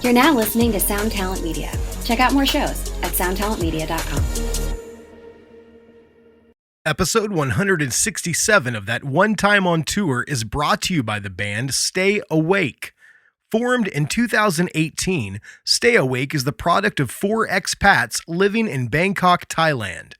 You're now listening to Sound Talent Media. Check out more shows at soundtalentmedia.com. Episode 167 of That One Time on Tour is brought to you by the band Stay Awake. Formed in 2018, Stay Awake is the product of four expats living in Bangkok, Thailand.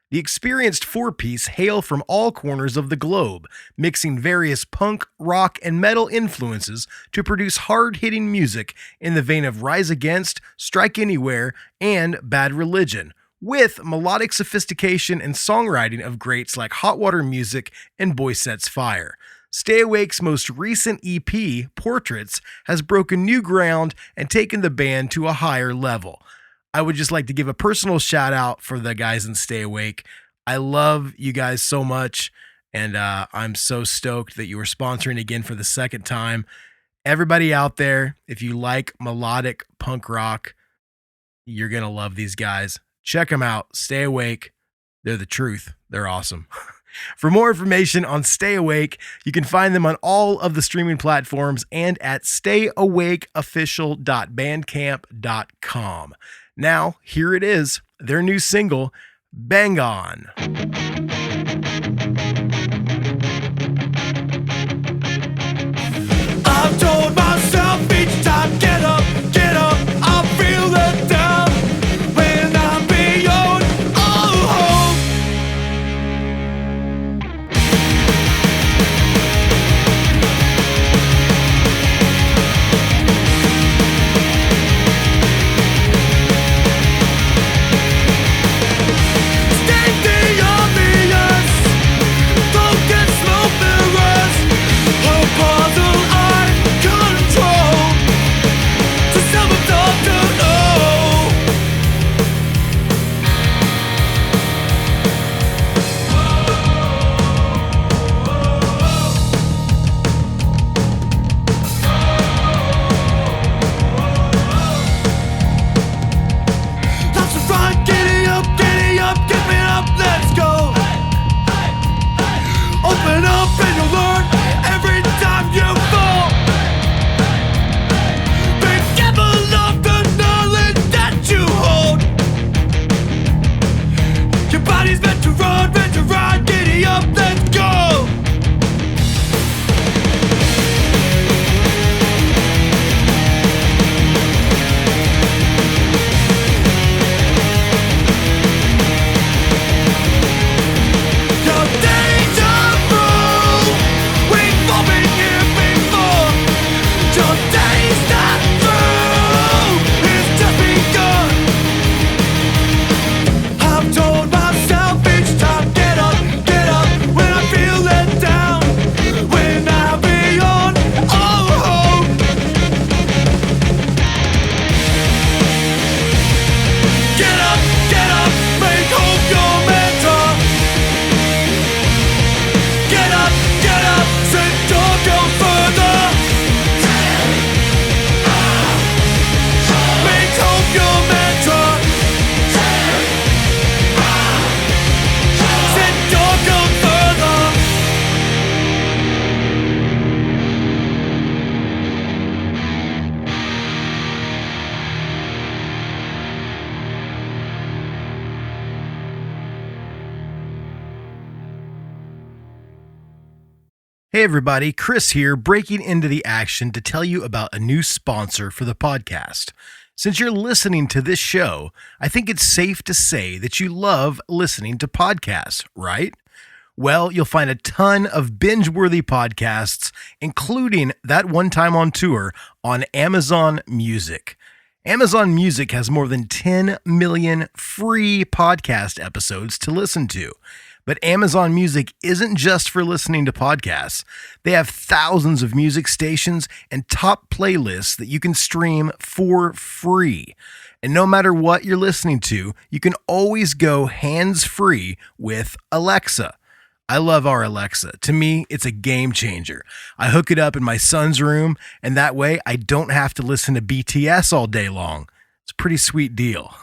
The experienced four-piece hail from all corners of the globe, mixing various punk, rock, and metal influences to produce hard-hitting music in the vein of Rise Against, Strike Anywhere, and Bad Religion, with melodic sophistication and songwriting of greats like Hot Water Music and Boy Sets Fire. Stay Awake's most recent EP, Portraits, has broken new ground and taken the band to a higher level. I would just like to give a personal shout out for the guys in Stay Awake. I love you guys so much, and I'm so stoked that you are sponsoring again for the second time. Everybody out there, if you like melodic punk rock, you're going to love these guys. Check them out. Stay Awake. They're the truth. They're awesome. For more information on Stay Awake, you can find them on all of the streaming platforms and at stayawakeofficial.bandcamp.com. Now, here it is, their new single, Bang On. I've told myself each time, get up, I feel let down when I'm beyond all hope. State the obvious, don't get smoke mirrors, a puzzle I control, to self-absorb to know. That's right, giddy up, get me up, let's go. Open up and you'll learn every time you fall. Be careful of the knowledge that you hold. Your body's meant to run, giddy up, let's go. Your deja vu, we've all been here before. Your day's not through, it's just begun. I've told myself each time, get up, when I feel let down, when I'm beyond all hope. Get up, make hope your mentor. Get up, said don't go further. Make hope your mentor. Said don't go further. Hey everybody, Chris here, breaking into the action to tell you about a new sponsor for the podcast. Since you're listening to this show, I think it's safe to say that you love listening to podcasts, right? Well, you'll find a ton of binge-worthy podcasts, including That One Time on Tour, on Amazon Music. Amazon Music has more than 10 million free podcast episodes to listen to. But Amazon Music isn't just for listening to podcasts. They have thousands of music stations and top playlists that you can stream for free. And no matter what you're listening to, you can always go hands-free with Alexa. I love our Alexa. To me, it's a game changer. I hook it up in my son's room, and that way I don't have to listen to BTS all day long. It's a pretty sweet deal.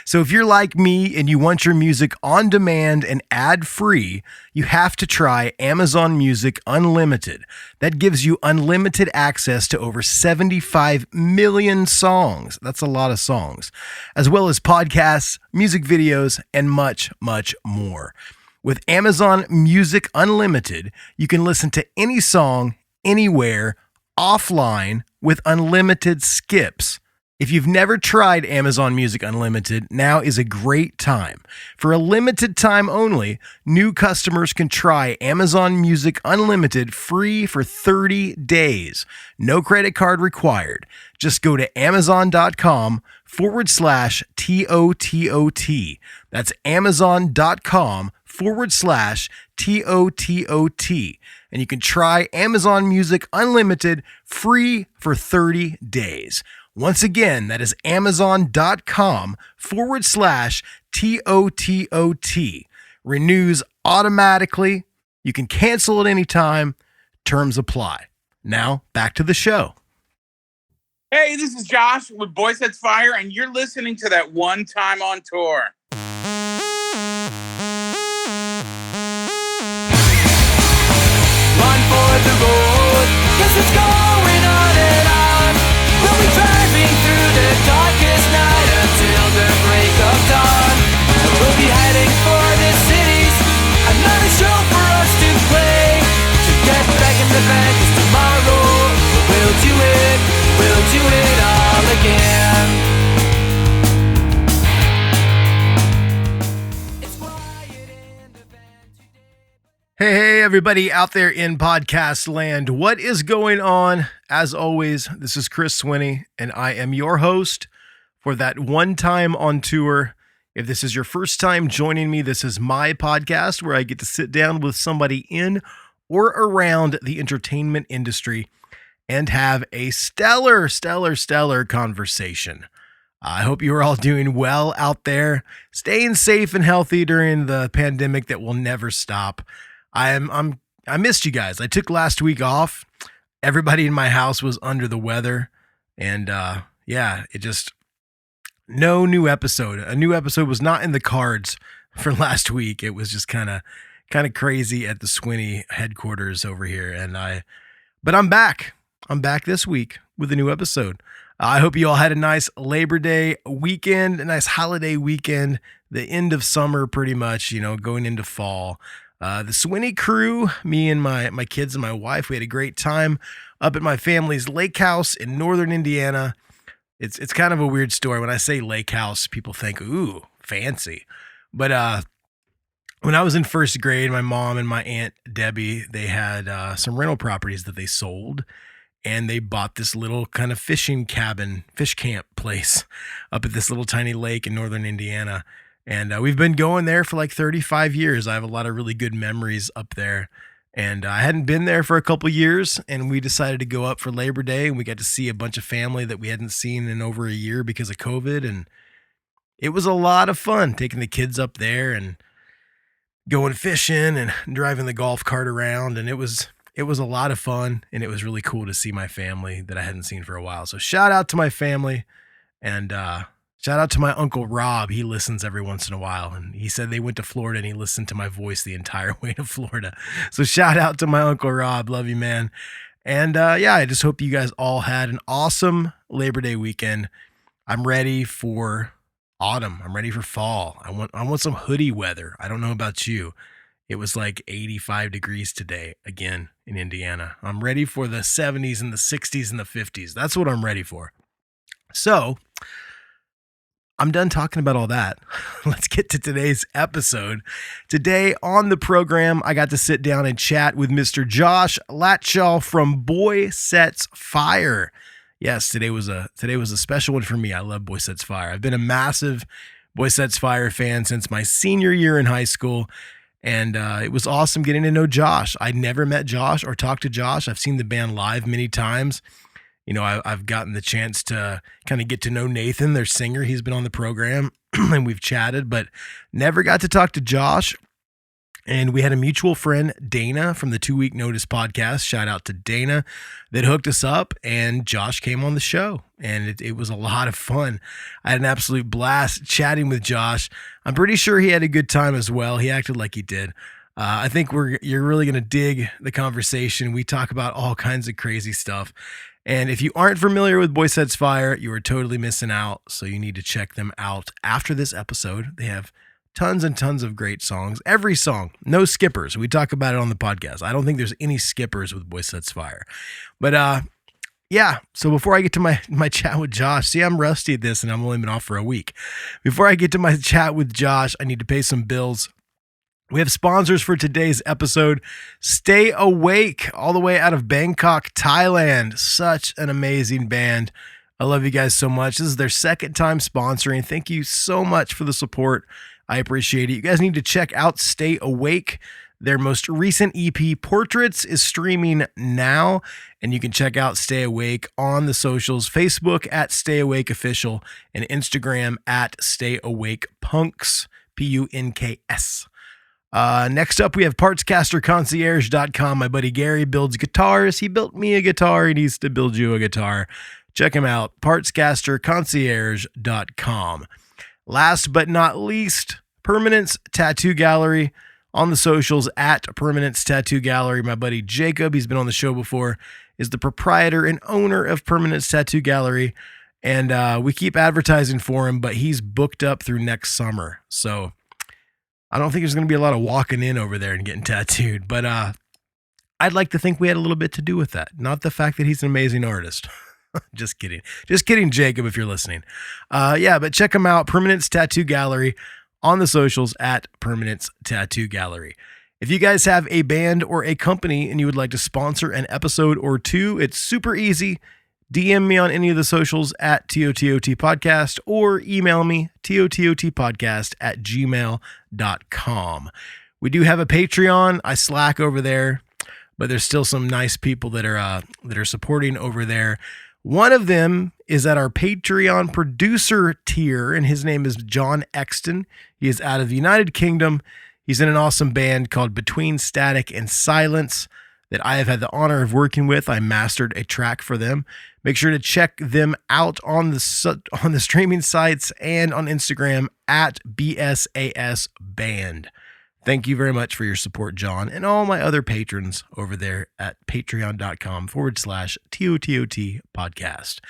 So if you're like me and you want your music on demand and ad-free, you have to try Amazon Music Unlimited. That gives you unlimited access to over 75 million songs. That's a lot of songs, as well as podcasts, music videos, and much, much more. With Amazon Music Unlimited, you can listen to any song, anywhere, offline, with unlimited skips. If you've never tried Amazon Music Unlimited, now is a great time. For a limited time only, new customers can try Amazon Music Unlimited free for 30 days. No credit card required. Just go to amazon.com/TOTOT. That's amazon.com/TOTOT. And you can try Amazon Music Unlimited free for 30 days. Once again, that is amazon.com/TOTOT. Renews automatically. You can cancel at any time. Terms apply. Now, back to the show. Hey, this is Josh with Boy Sets Fire, and you're listening to That One Time on Tour. Run for the road, 'cause it's going on and on. We'll be driving through the darkest night until the break of dawn. We'll be heading for the cities, another show for us to play. To get back in the band, 'cause tomorrow we'll do it all again. It's quiet in the band today. Hey, everybody out there in podcast land. What is going on? As always, this is Chris Swinney, and I am your host for That One Time on Tour. If this is your first time joining me, this is my podcast where I get to sit down with somebody in or around the entertainment industry and have a stellar conversation. I hope you are all doing well out there, staying safe and healthy during the pandemic that will never stop. I missed you guys. I took last week off. Everybody in my house was under the weather, and no new episode. A new episode was not in the cards for last week. It was just kind of crazy at the Swinney headquarters over here, but I'm back. I'm back this week with a new episode. I hope you all had a nice Labor Day weekend, a nice holiday weekend, the end of summer pretty much, going into fall. The Swinney crew, me and my kids and my wife, we had a great time up at my family's lake house in northern Indiana. It's kind of a weird story. When I say lake house, people think, ooh, fancy. But when I was in first grade, my mom and my Aunt Debbie, they had some rental properties that they sold. And they bought this little kind of fish camp place up at this little tiny lake in northern Indiana. And we've been going there for like 35 years. I have a lot of really good memories up there. And I hadn't been there for a couple years, and we decided to go up for Labor Day, and we got to see a bunch of family that we hadn't seen in over a year because of COVID. And it was a lot of fun taking the kids up there and going fishing and driving the golf cart around. And it was a lot of fun, and it was really cool to see my family that I hadn't seen for a while. So shout out to my family, and shout out to my Uncle Rob. He listens every once in a while, and he said they went to Florida and he listened to my voice the entire way to Florida. So shout out to my Uncle Rob. Love you, man. And I just hope you guys all had an awesome Labor Day weekend. I'm ready for autumn. I'm ready for fall. I want some hoodie weather. I don't know about you. It was like 85 degrees today again in Indiana. I'm ready for the 70s and the 60s and the 50s. That's what I'm ready for. So I'm done talking about all that. Let's get to today's episode. Today on the program, I got to sit down and chat with Mr. Josh Latshaw from Boy Sets Fire. Yes, today was a special one for me. I love Boy Sets Fire. I've been a massive Boy Sets Fire fan since my senior year in high school. And it was awesome getting to know Josh. I'd never met Josh or talked to Josh. I've seen the band live many times. I've gotten the chance to kind of get to know Nathan, their singer. He's been on the program and we've chatted, but never got to talk to Josh. And we had a mutual friend, Dana, from the 2 Week Notice podcast. Shout out to Dana that hooked us up, and Josh came on the show, and it was a lot of fun. I had an absolute blast chatting with Josh. I'm pretty sure he had a good time as well. He acted like he did. I think you're really going to dig the conversation. We talk about all kinds of crazy stuff. And if you aren't familiar with Boy Sets Fire, you are totally missing out. So you need to check them out after this episode. They have tons and tons of great songs. Every song, no skippers. We talk about it on the podcast. I don't think there's any skippers with Boy Sets Fire. But yeah, so before I get to my chat with Josh, see, I'm rusty at this and I'm only been off for a week. Before I get to my chat with Josh, I need to pay some bills. We have sponsors for today's episode. Stay Awake, all the way out of Bangkok, Thailand. Such an amazing band. I love you guys so much. This is their second time sponsoring. Thank you so much for the support. I appreciate it. You guys need to check out Stay Awake. Their most recent EP, Portraits, is streaming now, and you can check out Stay Awake on the socials, Facebook at Stay Awake Official, and Instagram at Stay Awake Punks, Punks. Next up, we have PartsCasterConcierge.com. My buddy Gary builds guitars. He built me a guitar. He needs to build you a guitar. Check him out, PartsCasterConcierge.com. Last but not least, Permanence Tattoo Gallery on the socials at Permanence Tattoo Gallery. My buddy Jacob, he's been on the show before, is the proprietor and owner of Permanence Tattoo Gallery. And we keep advertising for him, but he's booked up through next summer. So I don't think there's going to be a lot of walking in over there and getting tattooed. But I'd like to think we had a little bit to do with that. Not the fact that he's an amazing artist. Just kidding. Just kidding, Jacob, if you're listening. Yeah, but check him out, Permanence Tattoo Gallery, on the socials at Permanence Tattoo Gallery. If you guys have a band or a company and you would like to sponsor an episode or two, it's super easy. DM me on any of the socials at TOTOT Podcast or email me, tototpodcast@gmail.com. We do have a Patreon. I slack over there, but there's still some nice people that are supporting over there. One of them is at our Patreon producer tier, and his name is John Exton. He is out of the United Kingdom. He's in an awesome band called Between Static and Silence that I have had the honor of working with. I mastered a track for them. Make sure to check them out on the streaming sites and on Instagram at BSAS Band. Thank you very much for your support, John, and all my other patrons over there at patreon.com/TOTOT podcast.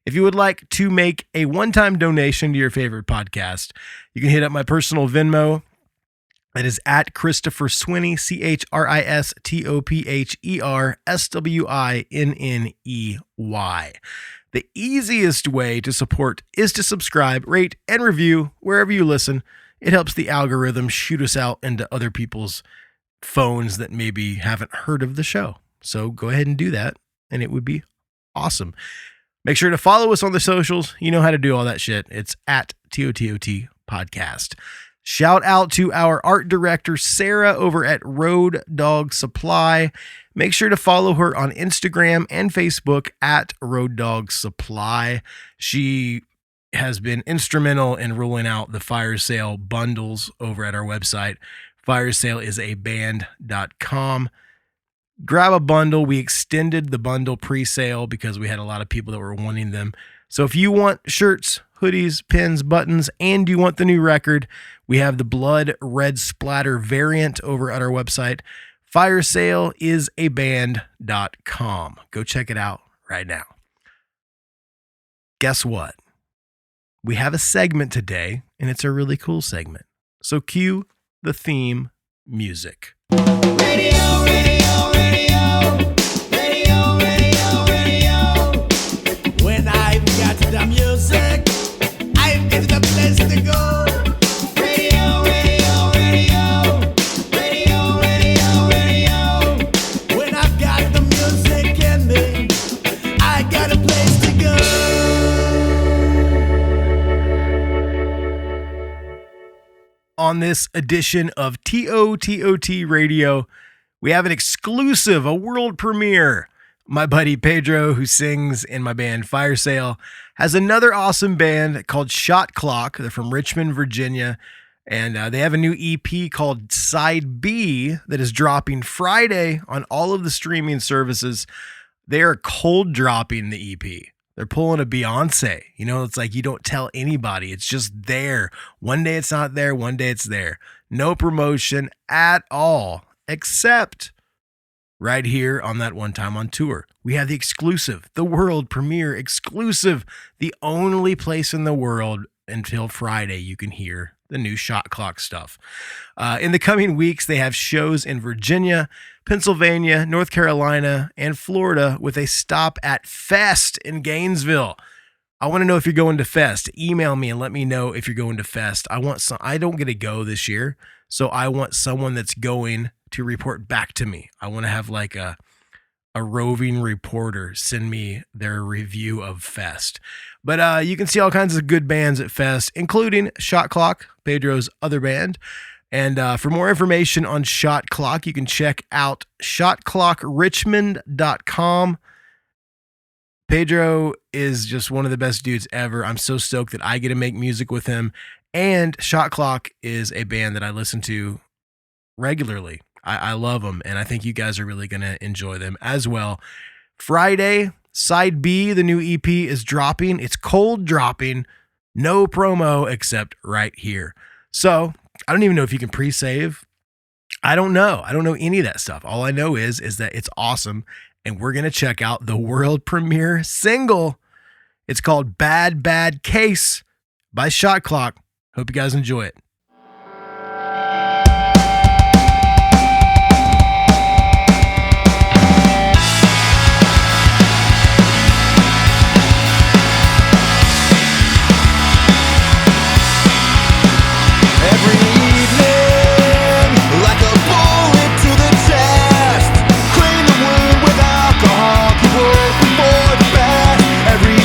If you would like to make a one-time donation to your favorite podcast, you can hit up my personal Venmo. That is at Christopher Swinney, ChristopherSwinneyswiney. The easiest way to support is to subscribe, rate, and review wherever you listen. It helps the algorithm shoot us out into other people's phones that maybe haven't heard of the show. So go ahead and do that, and it would be awesome. Make sure to follow us on the socials. You know how to do all that shit. It's at TOTOT Podcast. Shout out to our art director, Sarah, over at Road Dog Supply. Make sure to follow her on Instagram and Facebook at Road Dog Supply. She has been instrumental in rolling out the Fire Sale bundles over at our website, firesaleisaband.com. Grab a bundle. We extended the bundle pre-sale because we had a lot of people that were wanting them. So if you want shirts, hoodies, pins, buttons, and you want the new record, we have the Blood Red Splatter variant over at our website, firesaleisaband.com. Go check it out right now. Guess what? We have a segment today, and it's a really cool segment. So cue the theme music. Radio, radio, radio. Radio, radio, radio. When I've got the music, I've got the place to go. Radio, radio, radio. Radio, radio, radio. When I've got the music in me, I got a place to go. On this edition of TOTOT Radio, we have an exclusive, a world premiere. My buddy Pedro, who sings in my band Fire Sale, has another awesome band called Shot Clock. They're from Richmond, Virginia, And they have a new EP called Side B that is dropping Friday on all of the streaming services. They are cold dropping the EP. They're pulling a Beyonce. You know, it's like you don't tell anybody. It's just there. One day it's not there. One day it's there. No promotion at all, except right here on that One Time on Tour. We have the exclusive, the world premiere exclusive, the only place in the world until Friday you can hear the new Shot Clock stuff. In the coming weeks, they have shows in Virginia, Pennsylvania, North Carolina, and Florida with a stop at Fest in Gainesville. I want to know if you're going to Fest. Email me and let me know if you're going to Fest. I don't get to go this year, so I want someone that's going to report back to me. I want to have like a roving reporter send me their review of Fest. But you can see all kinds of good bands at Fest, including Shot Clock, Pedro's other band. And for more information on Shot Clock, you can check out shotclockrichmond.com. Pedro is just one of the best dudes ever. I'm so stoked that I get to make music with him. And Shot Clock is a band that I listen to regularly. I love them, and I think you guys are really going to enjoy them as well. Friday, Side B, the new EP, is dropping. It's cold dropping. No promo except right here. So I don't even know if you can pre-save. I don't know. I don't know any of that stuff. All I know is that it's awesome, and we're going to check out the world premiere single. It's called Bad Bad Case by Shot Clock. Hope you guys enjoy it.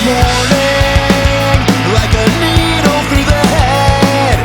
Morning, like a needle through the head.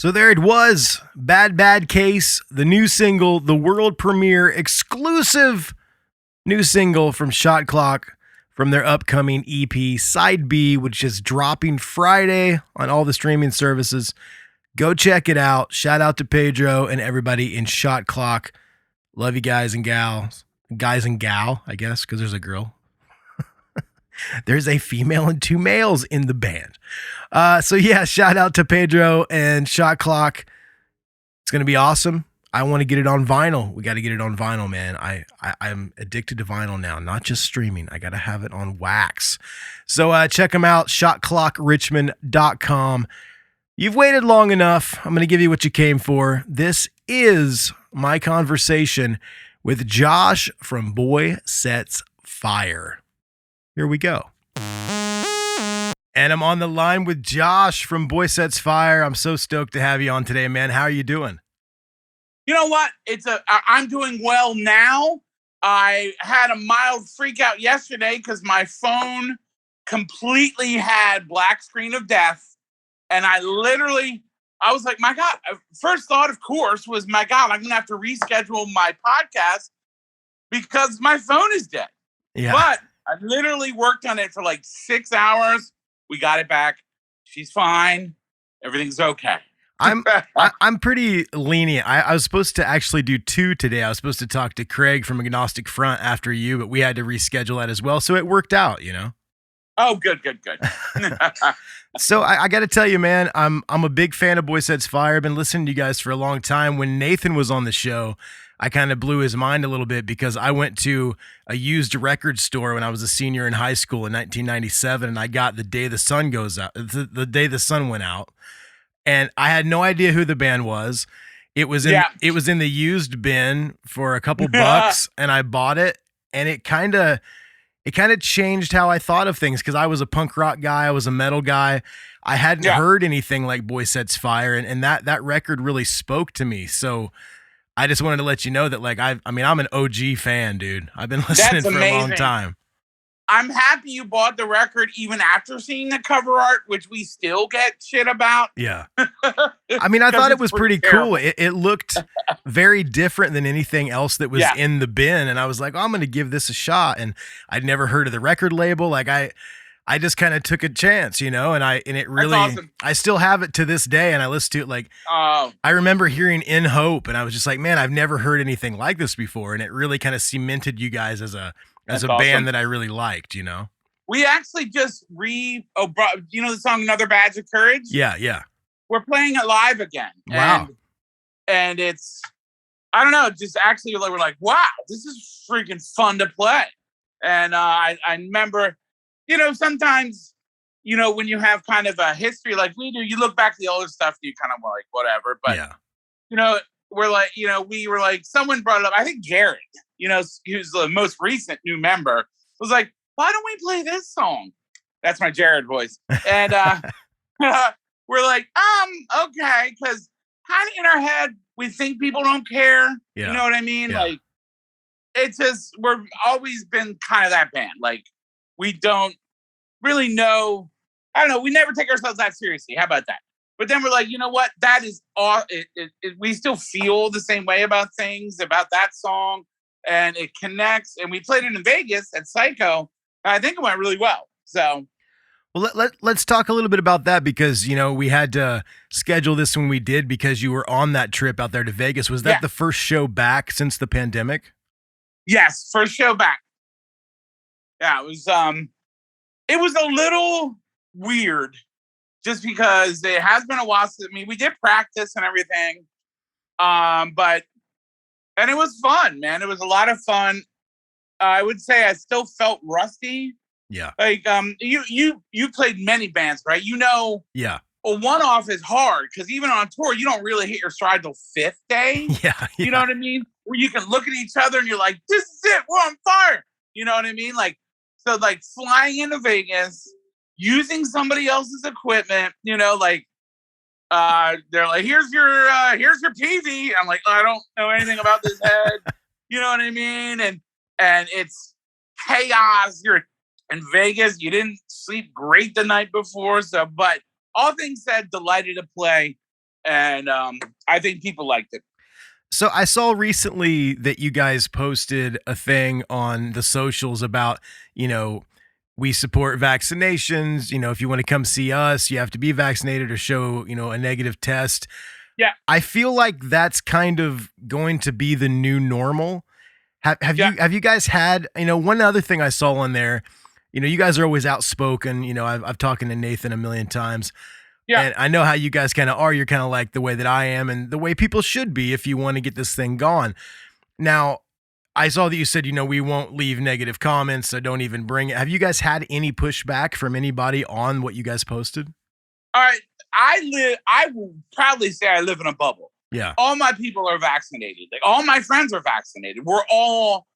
So there it was, Bad Bad Case, the new single, the world premiere exclusive new single from Shot Clock from their upcoming EP, Side B, which is dropping Friday on all the streaming services. Go check it out. Shout out to Pedro and everybody in Shot Clock. Love you guys and gals. Guys and gal, I guess, because there's a girl. There's a female and two males in the band. So yeah, shout out to Pedro and Shot Clock. It's going to be awesome. I want to get it on vinyl. We got to get it on vinyl, man. I'm addicted to vinyl now, not just streaming. I got to have it on wax. So check them out, shotclockrichmond.com. You've waited long enough. I'm going to give you what you came for. This is my conversation with Josh from Boy Sets Fire. Here we go. And I'm on the line with Josh from Boy Sets Fire. I'm so stoked to have you on today, man. How are you doing? You know what? I'm doing well now. I had a mild freak out yesterday because my phone completely had black screen of death. And I was like, my God, first thought, of course, was, my God, I'm going to have to reschedule my podcast because my phone is dead. Yeah. But I literally worked on it for like 6 hours. We got it back. She's fine. Everything's okay. I'm pretty lenient. I was supposed to actually do 2 today. I was supposed to talk to Craig from Agnostic Front after you, but we had to reschedule that as well. So it worked out, you know? Oh, good. So I got to tell you, man, I'm a big fan of Boy Sets Fire. I've been listening to you guys for a long time. When Nathan was on the show, I kind of blew his mind a little bit because I went to a used record store when I was a senior in high school in 1997, and I got The Day the Sun Goes Out, the Day the Sun Went Out, and I had no idea who the band was. It was in the used bin for a couple bucks, and I bought it, and it kind of changed how I thought of things because I was a punk rock guy, I was a metal guy. I hadn't heard anything like Boy Sets Fire, and that record really spoke to me. So I just wanted to let you know that, like, I'm an OG fan, dude. I've been listening for a long time. I'm happy you bought the record even after seeing the cover art, which we still get shit about. Yeah. I mean, I thought it was pretty cool. It looked very different than anything else that was in the bin. And I was like, oh, I'm going to give this a shot. And I'd never heard of the record label. Like I just kind of took a chance, you know, and it really, That's awesome. I still have it to this day. And I listen to it like, I remember hearing In Hope, and I was just like, man, I've never heard anything like this before. And it really kind of cemented you guys as a band that I really liked, you know? We actually just you know the song Another Badge of Courage? Yeah. We're playing it live again. Wow. And it's, I don't know, just actually we're like, wow, this is freaking fun to play. And I remember, you know, sometimes, you know, when you have kind of a history like we do, you look back at the older stuff, you kind of like, whatever. But, you know, we were like, someone brought it up. I think Jared, you know, who's the most recent new member, was like, why don't we play this song? That's my Jared voice. And we're like, okay, because kind of in our head, we think people don't care. Yeah. You know what I mean? Yeah. Like, it's just, we've always been kind of that band. Like, we don't really know. I don't know. We never take ourselves that seriously. How about that? But then we're like, you know what? That is all. We still feel the same way about things, about that song, and it connects. And we played it in Vegas at Psycho. I think it went really well. So, well, let's talk a little bit about that because, you know, we had to schedule this when we did because you were on that trip out there to Vegas. Was that the first show back since the pandemic? Yes, first show back. Yeah, it was a little weird just because it has been a while since, I mean, we did practice and everything. And it was fun, man. It was a lot of fun. I would say I still felt rusty. Yeah. Like, you played many bands, right? You know, yeah. A one-off is hard because even on tour, you don't really hit your stride till 5th day. Yeah. You know what I mean? Where you can look at each other and you're like, this is it. We're on fire. You know what I mean? Like, so like flying into Vegas, using somebody else's equipment, you know, like, they're like, here's your PV. I'm like, I don't know anything about this head. You know what I mean? And it's chaos. You're in Vegas. You didn't sleep great the night before. So, but all things said, delighted to play. And I think people liked it. So I saw recently that you guys posted a thing on the socials about, we support vaccinations. If you want to come see us, you have to be vaccinated or show, a negative test. Yeah. I feel like that's kind of going to be the new normal. Have you guys had, one other thing I saw on there, you guys are always outspoken. I've talked to Nathan a million times. Yeah. And I know how you guys kind of are. You're kind of like the way that I am and the way people should be if you want to get this thing gone. Now, I saw that you said, we won't leave negative comments, so don't even bring it. Have you guys had any pushback from anybody on what you guys posted? All right. I will proudly say I live in a bubble. Yeah. All my people are vaccinated. Like, all my friends are vaccinated. We're all,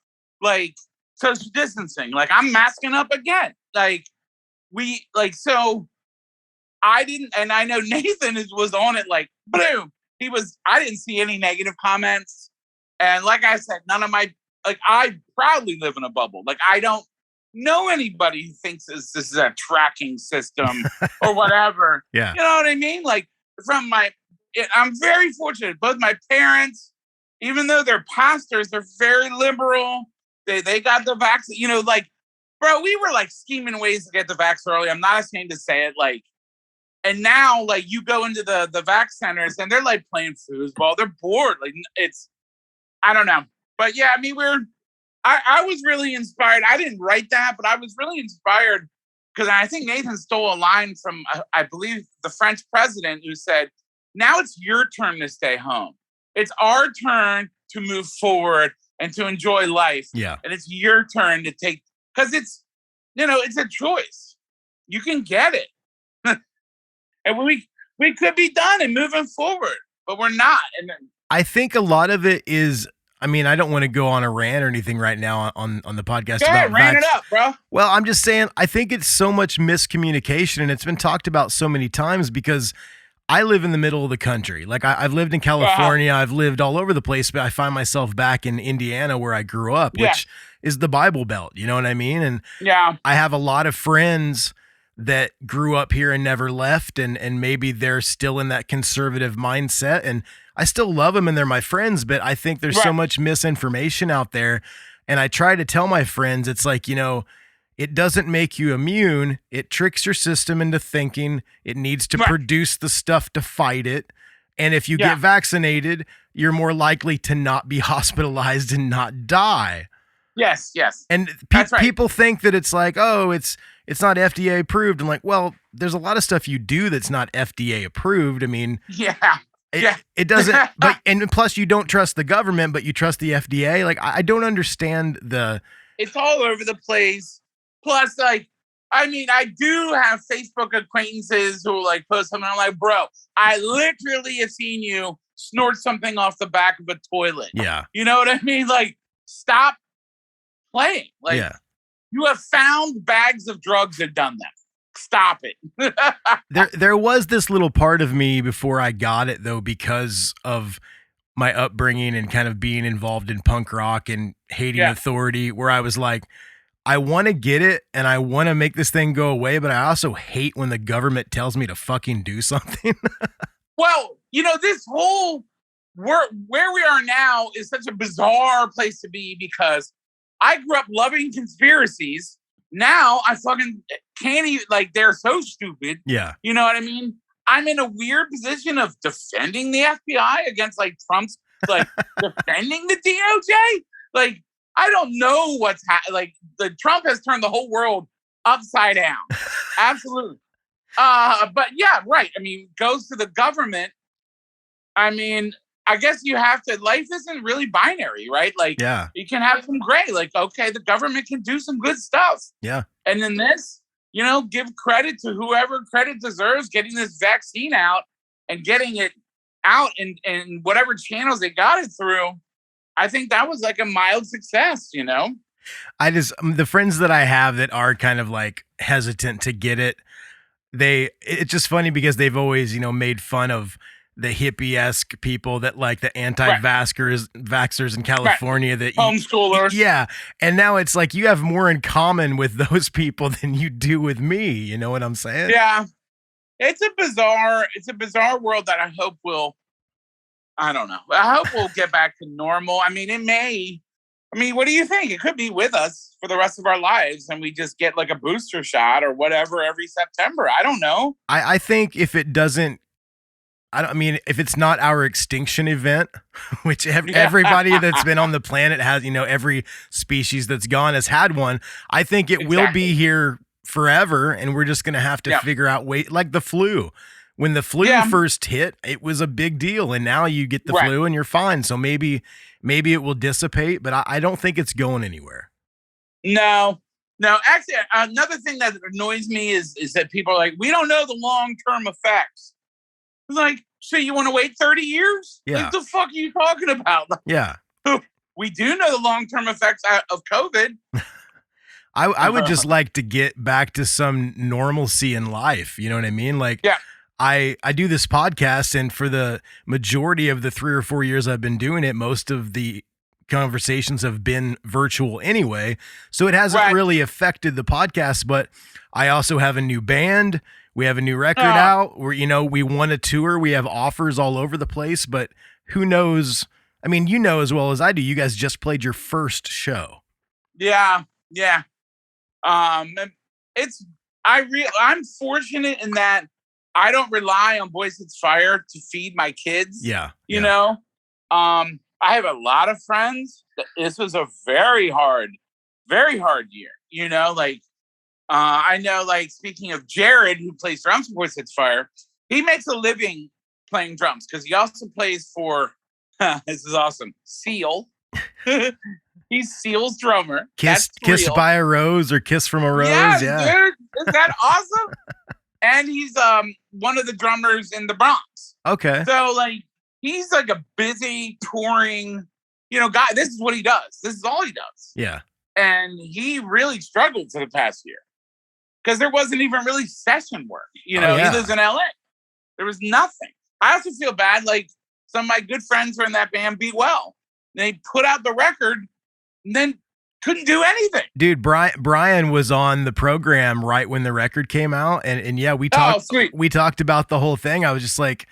like, social distancing. Like, I'm masking up again. So I didn't, and I know Nathan was on it, like, boom. I didn't see any negative comments. And like I said, I proudly live in a bubble. Like, I don't know anybody who thinks this is a tracking system or whatever. Yeah. You know what I mean? Like, I'm very fortunate. Both my parents, even though they're pastors, they're very liberal. They got the vaccine, bro, we were like scheming ways to get the vax early. I'm not ashamed to say it. Like, and now, like, you go into the vax centers and they're like playing foosball. They're bored. Like, I don't know. But yeah, I mean, I was really inspired. I didn't write that, but I was really inspired because I think Nathan stole a line from, I believe, the French president who said, now it's your turn to stay home. It's our turn to move forward and to enjoy life. Yeah. And it's your turn to take, because it's a choice. You can get it. And we could be done and moving forward, but we're not. And I think a lot of it is, I mean, I don't want to go on a rant or anything right now on the podcast about rant it up, bro. Well, I'm just saying, I think it's so much miscommunication, and it's been talked about so many times because I live in the middle of the country. Like, I've lived in California, I've lived all over the place, but I find myself back in Indiana where I grew up, which is the Bible Belt. You know what I mean? And I have a lot of friends that grew up here and never left, and maybe they're still in that conservative mindset, and I still love them and they're my friends, but I think there's so much misinformation out there. And I try to tell my friends, it's like, it doesn't make you immune. It tricks your system into thinking it needs to produce the stuff to fight it. And if you get vaccinated, you're more likely to not be hospitalized and not die. Yes. And people think that it's like, oh, it's not FDA approved. I'm like, well, there's a lot of stuff you do that's not FDA approved. I mean, it doesn't, and plus you don't trust the government, but you trust the FDA. Like, I don't understand it's all over the place. Plus, like, I mean, I do have Facebook acquaintances who like post something. I'm like, bro, I literally have seen you snort something off the back of a toilet. Yeah. You know what I mean? Like, stop playing. Like, you have found bags of drugs and done them. Stop it. There was this little part of me before I got it, though, because of my upbringing and kind of being involved in punk rock and hating authority, where I was like, I want to get it and I want to make this thing go away, but I also hate when the government tells me to fucking do something. Well, this whole where we are now is such a bizarre place to be because I grew up loving conspiracies. Now I fucking can't even, like, they're so stupid. Yeah. You know what I mean? I'm in a weird position of defending the FBI against, like, Trump's, like, defending the DOJ. Like, I don't know what's like, the Trump has turned the whole world upside down. Absolutely. But yeah, right. I mean, goes to the government. I mean, I guess you have to, life isn't really binary, right? Like, you can have some gray, like, okay, the government can do some good stuff. Yeah. And then this, give credit to whoever credit deserves, getting this vaccine out and getting it out in whatever channels they got it through. I think that was like a mild success, the friends that I have that are kind of like hesitant to get it, it's just funny because they've always, made fun of the hippie-esque people that like the anti-vaxxers in California that homeschoolers. Yeah. And now it's like you have more in common with those people than you do with me. You know what I'm saying? Yeah. it's a bizarre world that I hope I don't know. I hope we'll get back to normal. I mean, it may. I mean, what do you think? It could be with us for the rest of our lives, and we just get like a booster shot or whatever every September. I don't know. I think if it doesn't, I mean, if it's not our extinction event, which everybody that's been on the planet has, every species that's gone has had one. I think it will be here forever, and we're just going to have to figure out like the flu. When the flu first hit, it was a big deal, and now you get the flu and you're fine. So maybe it will dissipate, but I don't think it's going anywhere. No. Actually, another thing that annoys me is that people are like, we don't know the long-term effects. It's like, so you want to wait 30 years? Yeah. What the fuck are you talking about? Like, yeah. We do know the long-term effects of COVID. I would just like to get back to some normalcy in life. You know what I mean? Like, I do this podcast, and for the majority of the 3 or 4 years I've been doing it, most of the conversations have been virtual anyway. So it hasn't really affected the podcast, but I also have a new band. We have a new record out where, we want a tour. We have offers all over the place, but who knows? I mean, as well as I do, you guys just played your first show. Yeah. I'm fortunate in that I don't rely on Boys It's Fire to feed my kids. You know, I have a lot of friends. This was a very hard year. I know, like, speaking of Jared, who plays drums for Boys It's Fire, he makes a living playing drums because he also plays for, this is awesome, Seal. He's Seal's drummer. Kiss by a Rose or Kiss from a Rose. Yeah. Dude, is that awesome? And he's one of the drummers in the Bronx. Okay. So, like, he's like a busy touring, guy. This is what he does. This is all he does. Yeah. And he really struggled for the past year because there wasn't even really session work. He lives in LA. There was nothing. I also feel bad. Like, some of my good friends who are in that band, Be Well. They put out the record and then couldn't do anything. Dude, Brian was on the program right when the record came out, and we talked about the whole thing. I was just like,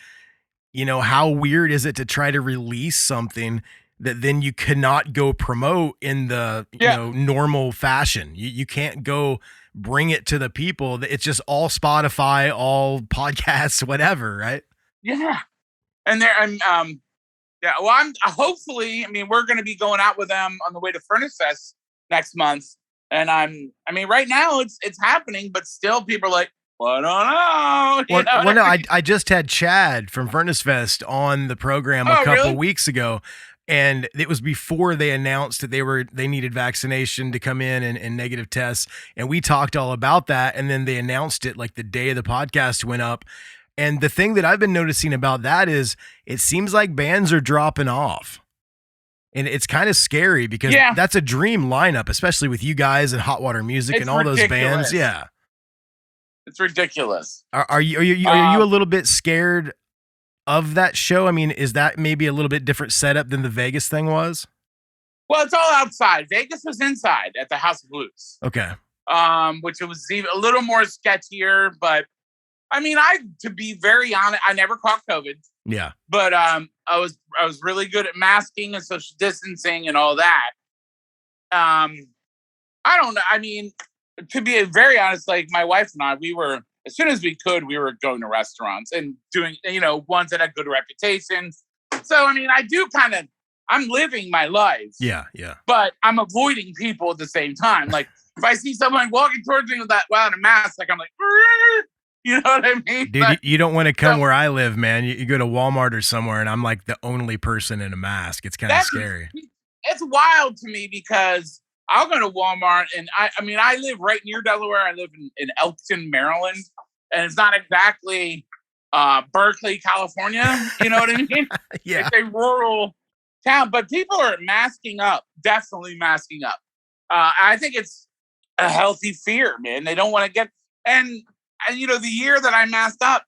how weird is it to try to release something that then you cannot go promote in the normal fashion. You can't go bring it to the people. It's just all Spotify, all podcasts, whatever, right? Yeah. And I'm hopefully, we're going to be going out with them on the way to Furnace Fest next month. And right now it's happening, but still people are like, well, I don't know. I just had Chad from Furnace Fest on the program a couple weeks ago. And it was before they announced that they needed vaccination to come in and negative tests. And we talked all about that. And then they announced it like the day the podcast went up. And the thing that I've been noticing about that is it seems like bands are dropping off. And it's kind of scary because that's a dream lineup, especially with you guys and Hot Water Music and all those bands. Yeah. It's ridiculous. Are you a little bit scared of that show? I mean, is that maybe a little bit different setup than the Vegas thing was? Well, it's all outside. Vegas was inside at the House of Blues. Okay. Which it was even a little more sketchier, but to be very honest, I never caught COVID. Yeah. But I was really good at masking and social distancing and all that. I don't know. To be very honest, like my wife and I, we were, as soon as we could, we were going to restaurants and doing, ones that had good reputations. So, I'm living my life. Yeah. But I'm avoiding people at the same time. Like, if I see someone walking towards me without a mask, like, I'm like, you know what I mean? Dude, you don't want to come where I live, man. You go to Walmart or somewhere, and I'm like the only person in a mask. It's kind of scary. It's wild to me because I'll go to Walmart, and I live right near Delaware. I live in Elkton, Maryland, and it's not exactly Berkeley, California. You know what I mean? Yeah. It's a rural town, but people are masking up, definitely masking up. I think it's a healthy fear, man. They don't want to get, and the year that I masked up,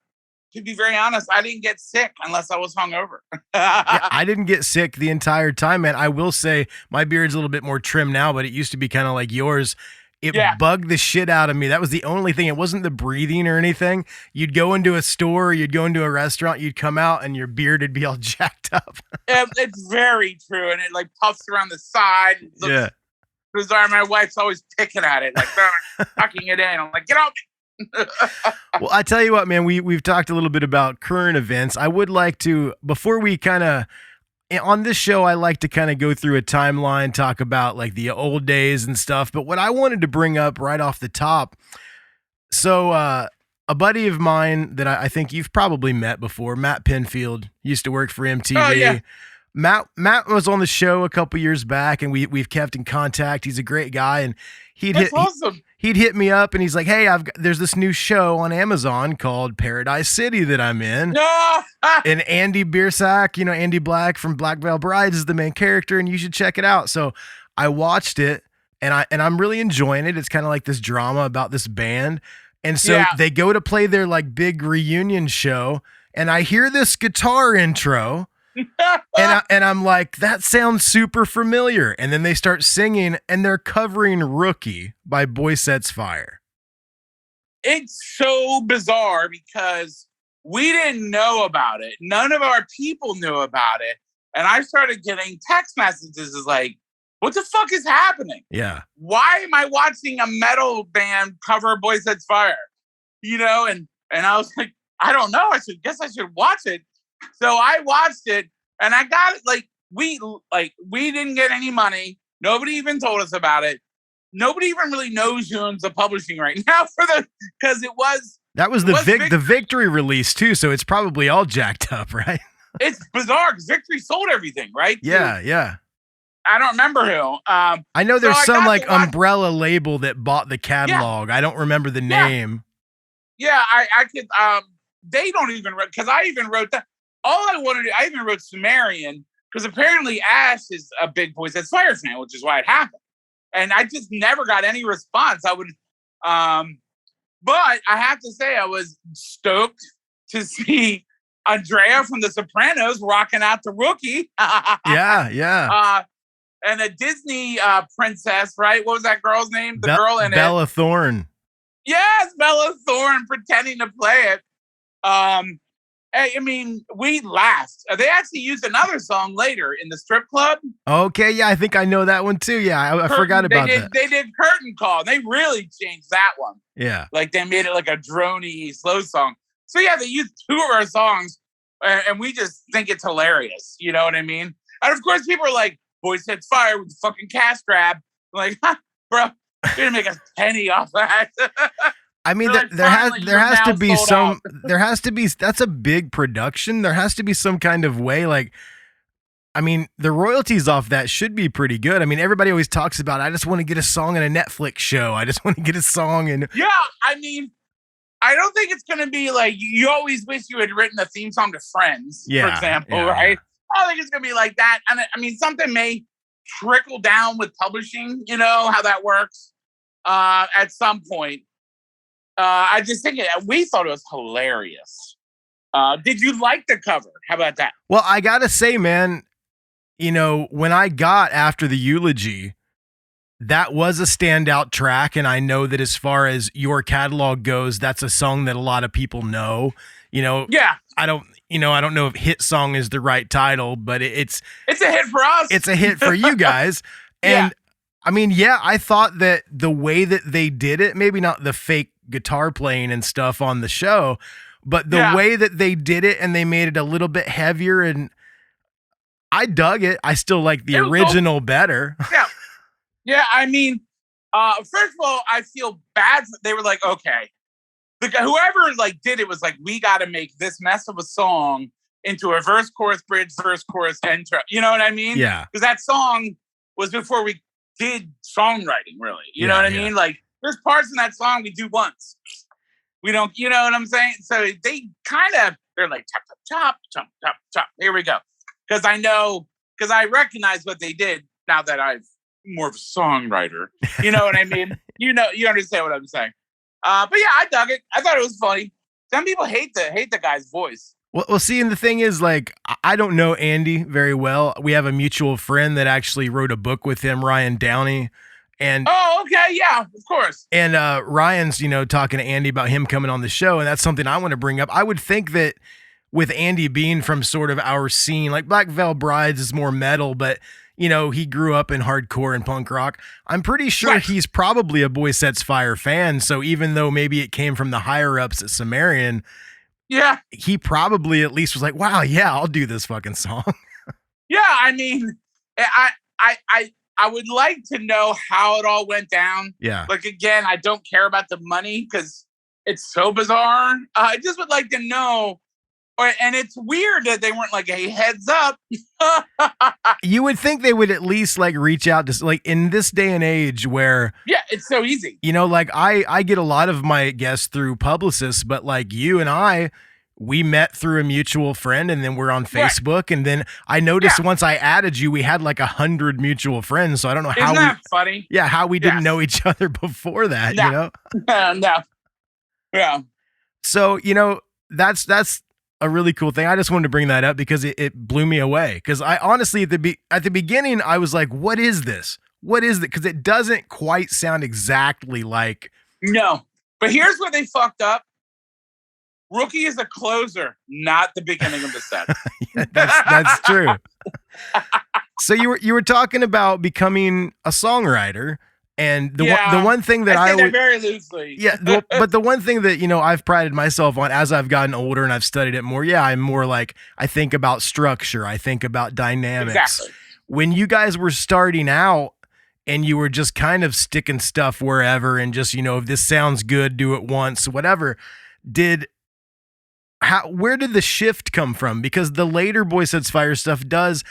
to be very honest, I didn't get sick unless I was hungover. I didn't get sick the entire time, man. I will say my beard's a little bit more trim now, but it used to be kind of like yours. It Yeah. bugged the shit out of me. That was the only thing. It wasn't the breathing or anything. You'd go into a store, you'd go into a restaurant, you'd come out and your beard would be all jacked up. It's very true, and it like puffs around the side. It looks Yeah. bizarre. My wife's always picking at it, like tucking it in. I'm like, get off me. Well, I tell you what, man, we've talked a little bit about current events. I would like to, before we kind of, on this show, I like to kind of go through a timeline, talk about like the old days and stuff. But what I wanted to bring up right off the top, so a buddy of mine that I think you've probably met before, Matt Penfield, used to work for MTV. Oh, yeah. Matt was on the show a couple years back, and we've kept in contact. He's a great guy, and That's awesome. he'd hit me up, and he's like, "Hey, there's this new show on Amazon called Paradise City that I'm in." No. And Andy Biersack, Andy Black from Black Veil Brides is the main character, and you should check it out. So I watched it, and I'm really enjoying it. It's kind of like this drama about this band. And so they go to play their like big reunion show, and I hear this guitar intro, and I'm like, that sounds super familiar. And then they start singing, and they're covering Rookie by Boy Sets Fire. It's so bizarre because we didn't know about it. None of our people knew about it. And I started getting text messages like, what the fuck is happening? Yeah. Why am I watching a metal band cover Boy Sets Fire? And I was like, I don't know. I guess I should watch it. So I watched it, and I got it. We didn't get any money. Nobody even told us about it. Nobody even really knows who owns the publishing right now because it was the Victory release too. So it's probably all jacked up, right? It's bizarre because Victory sold everything, right? Yeah, yeah. I don't remember who. I know there's some like umbrella label that bought the catalog. Yeah. I don't remember the name. Yeah, I could. They don't even write, because I even wrote that. All I wanted to, I even wrote Sumerian because apparently Ash is a big Boy Sets Fire fan, which is why it happened. And I just never got any response. I would, but I have to say I was stoked to see Andrea from The Sopranos rocking out the Rookie. Yeah. And a Disney princess, right? What was that girl's name? The girl in Bella Thorne. Yes, Bella Thorne pretending to play it. I mean, we laughed. They actually used another song later in the strip club. Okay, yeah, I think I know that one too. Yeah, I forgot about that. They did Curtain Call. They really changed that one. Yeah. Like they made it like a droney slow song. So yeah, they used two of our songs, and we just think it's hilarious. You know what I mean? And of course, people are like, Boy Sets Fire with the fucking cash grab. I'm like, bro, you're gonna make a penny off that. I mean, there has to be some, that's a big production. There has to be some kind of way, like, I mean, the royalties off that should be pretty good. I mean, everybody always talks about, I just want to get a song in a Netflix show. I just want to get a song in. Yeah, I mean, I don't think it's going to be like, you always wish you had written a theme song to Friends, for example, right? I don't think it's going to be like that. And I mean, something may trickle down with publishing, you know, how that works at some point. I just think we thought it was hilarious. Did you like the cover? How about that? Well, I got to say, man, you know, when I got After the Eulogy, that was a standout track. And I know that as far as your catalog goes, that's a song that a lot of people know, you know. Yeah. I don't know if hit song is the right title, but it's a hit for us. It's a hit for you guys. And I mean, I thought that the way that they did it, maybe not the fake guitar playing and stuff on the show, but the way that they did it and they made it a little bit heavier, and I dug it. I still like the original better. Yeah. Yeah. I mean, first of all, I feel bad. They were like, okay, whoever like did it was like, we got to make this mess of a song into a verse, chorus, bridge, verse, chorus, intro. You know what I mean? Yeah. Because that song was before we did songwriting, really. You know what I mean? Like, there's parts in that song we do once. We don't, you know what I'm saying? So they they're like, chop, chop, chop, chop, chop. Here we go. Because I recognize what they did now that I'm more of a songwriter. You know what I mean? You understand what I'm saying. But yeah, I dug it. I thought it was funny. Some people hate the guy's voice. Well, see, and the thing is, like, I don't know Andy very well. We have a mutual friend that actually wrote a book with him, Ryan Downey. And oh, okay, yeah, of course. And Ryan's, talking to Andy about him coming on the show, and that's something I want to bring up. I would think that with Andy being from sort of our scene, like Black Veil Brides is more metal, but he grew up in hardcore and punk rock. I'm pretty sure he's probably a Boy Sets Fire fan. So even though maybe it came from the higher ups at Sumerian, yeah, he probably at least was like, wow, yeah, I'll do this fucking song. Yeah, I mean, I would like to know how it all went down. Yeah. Like, again, I don't care about the money because it's so bizarre. I just would like to know. And it's weird that they weren't like, hey, heads up. You would think they would at least like reach out to, like, in this day and age where. Yeah, it's so easy. Like I get a lot of my guests through publicists, but like you and I, we met through a mutual friend, and then we're on Facebook. Right. And then I noticed once I added you, we had like 100 mutual friends. So I don't know how. Isn't that funny? Yeah, how we didn't know each other before that. No. No. Yeah. So that's a really cool thing. I just wanted to bring that up because it blew me away. Because I honestly at the beginning I was like, "What is this? What is it?" Because it doesn't quite sound exactly like. No, but here's where they fucked up. Rookie is a closer, not the beginning of the set. Yeah, that's true. So you were talking about becoming a songwriter, and the one thing that I say that very loosely. Yeah, but the one thing that I've prided myself on as I've gotten older and I've studied it more. Yeah, I'm more like I think about structure, I think about dynamics. Exactly. When you guys were starting out and you were just kind of sticking stuff wherever and just if this sounds good, do it once, whatever. Where did the shift come from? Because the later Boy Sets Fire stuff does,